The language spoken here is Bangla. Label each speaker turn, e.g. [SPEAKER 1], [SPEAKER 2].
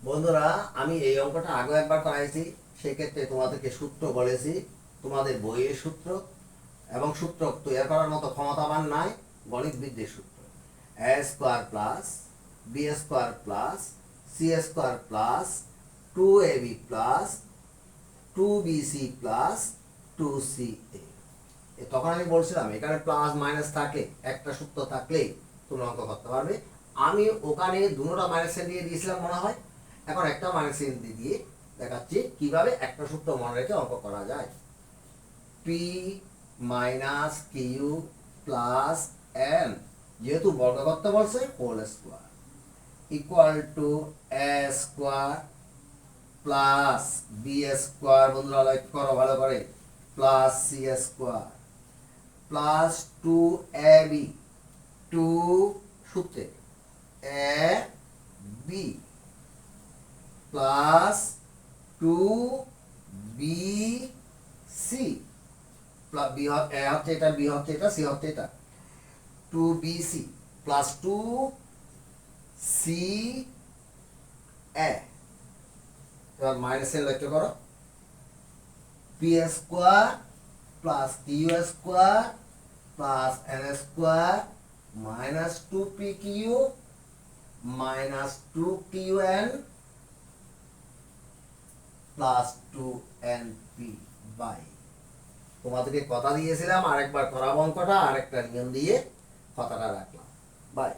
[SPEAKER 1] বন্ধুরা, আমি এই অঙ্কটা আগে একবার করাইছি। সেক্ষেত্রে তোমাদেরকে সূত্র বলেছি, তোমাদের বইয়ের সূত্র এবং সূত্র তৈরি করার মতো ক্ষমতা আমার নাই। গণিতবিদদের সূত্র a square plus b square plus c square plus 2ab plus 2bc plus 2ca। তখন আমি বলছিলাম এখানে প্লাস মাইনাস থাকলে, একটা সূত্র থাকলেই তুমি অঙ্ক করতে পারবে। আমি ওখানে দুটোটা মাইনাস চিহ্ন দিয়ে দিয়েছিলাম মনে হয়। এখন একটা মাইনাস চিহ্ন দিয়ে দেখাচ্ছি কিভাবে একটা সূত্র মনে রেখে অঙ্ক করা যায়। P minus q plus n, যেহেতু বর্গ করতে বলছে, whole square equal to a square plus b square, বন্ধুরা লক্ষ্য করো ভালো করে, plus c square plus 2ab, 2 সূত্রে A B plus 2bc, B A হচ্ছে এটা, বি হচ্ছে এটা, সি হচ্ছে এটা, 2bc প্লাস 2ca। এবার মাইনাসের লক্ষ্য করো, p square plus q square plus n square minus 2pq minus 2qn plus 2np বাই। তোমাদেরকে কথা দিয়েছিলাম আরেকবার করাবো অঙ্কটা, আরেকটা নিয়ম দিয়ে কথাটা রাখলাম। বাই।